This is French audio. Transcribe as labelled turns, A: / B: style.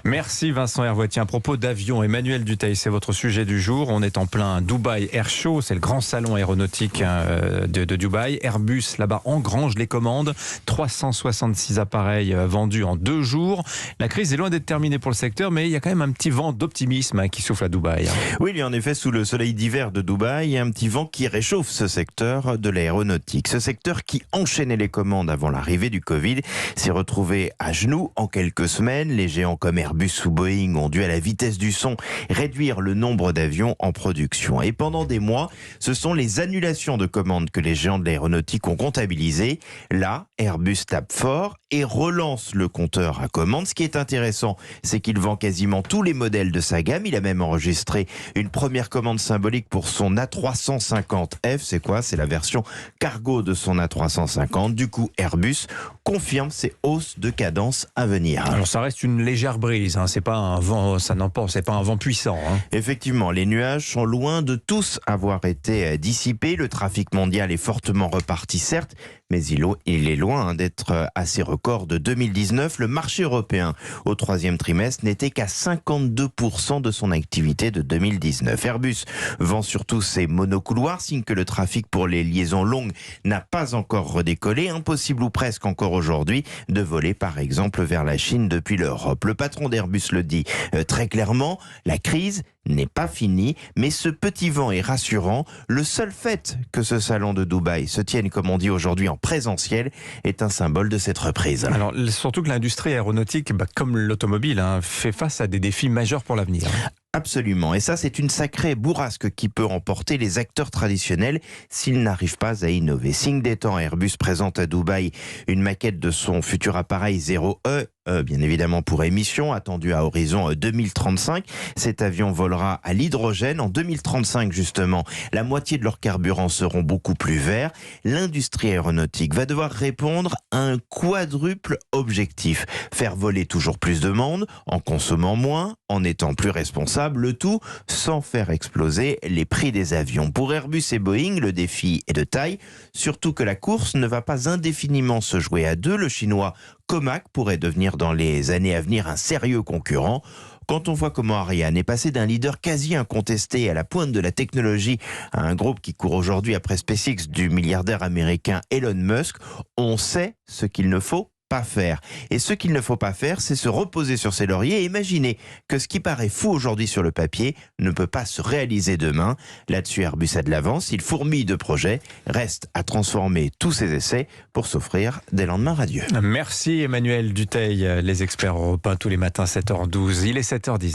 A: Merci Vincent Hervoët. À propos d'avion, Emmanuel Dutheil, c'est votre sujet du jour. On est en plein Dubaï Air Show, c'est le grand salon aéronautique de Dubaï. Airbus, là-bas, engrange les commandes. 366 appareils vendus en 2 jours. La crise est loin d'être terminée pour le secteur, mais il y a quand même un petit vent d'optimisme qui souffle à Dubaï.
B: Oui, il y a en effet, sous le soleil d'hiver de Dubaï, il y a un petit vent qui réchauffe ce secteur de l'aéronautique. Ce secteur qui enchaînait les commandes avant l'arrivée du Covid s'est retrouvé à genoux en quelques semaines. Les géants comme Airbus ou Boeing ont dû, à la vitesse du son, réduire le nombre d'avions en production. Et pendant des mois, ce sont les annulations de commandes que les géants de l'aéronautique ont comptabilisées. Là, Airbus tape fort et relance le compteur à commandes. Ce qui est intéressant, c'est qu'il vend quasiment tous les modèles de sa gamme. Il a même enregistré une première commande symbolique pour son A350F. C'est quoi? C'est la version cargo de son A350. Du coup, Airbus confirme ses hausses de cadence à venir.
A: Alors ça reste une légère brise, c'est pas un vent, c'est pas un vent puissant.
B: Effectivement, les nuages sont loin de tous avoir été dissipés. Le trafic mondial est fortement reparti, certes, mais il est loin d'être à ses records de 2019. Le marché européen, au 3e trimestre, n'était qu'à 52% de son activité de 2019. Airbus vend surtout ses monocouloirs, signe que le trafic pour les liaisons longues n'a pas encore redécollé. Impossible ou presque encore aujourd'hui de voler par exemple vers la Chine depuis l'Europe. Le patron d'Airbus le dit très clairement, la crise n'est pas finie, mais ce petit vent est rassurant. Le seul fait que ce salon de Dubaï se tienne, comme on dit aujourd'hui, en présentiel est un symbole de cette reprise.
A: Alors surtout que l'industrie aéronautique, comme l'automobile, fait face à des défis majeurs pour l'avenir.
B: Absolument. Et ça, c'est une sacrée bourrasque qui peut emporter les acteurs traditionnels s'ils n'arrivent pas à innover. Signe des temps, Airbus présente à Dubaï une maquette de son futur appareil 0E, bien évidemment pour émission, attendu à horizon 2035. Cet avion volera à l'hydrogène. En 2035, justement, la moitié de leurs carburants seront beaucoup plus verts. L'industrie aéronautique va devoir répondre à un quadruple objectif. Faire voler toujours plus de monde, en consommant moins, en étant plus responsable, le tout sans faire exploser les prix des avions. Pour Airbus et Boeing, le défi est de taille, surtout que la course ne va pas indéfiniment se jouer à deux. Le chinois Comac pourrait devenir dans les années à venir un sérieux concurrent. Quand on voit comment Ariane est passé d'un leader quasi incontesté à la pointe de la technologie à un groupe qui court aujourd'hui après SpaceX du milliardaire américain Elon Musk, on sait ce qu'il ne faut pas faire. Et ce qu'il ne faut pas faire, c'est se reposer sur ses lauriers et imaginer que ce qui paraît fou aujourd'hui sur le papier ne peut pas se réaliser demain. Là-dessus, Airbus a de l'avance, il fourmille de projets, reste à transformer tous ses essais pour s'offrir des lendemains radieux.
A: Merci Emmanuel Dutheil, les experts européens tous les matins 7h12. Il est 7h10.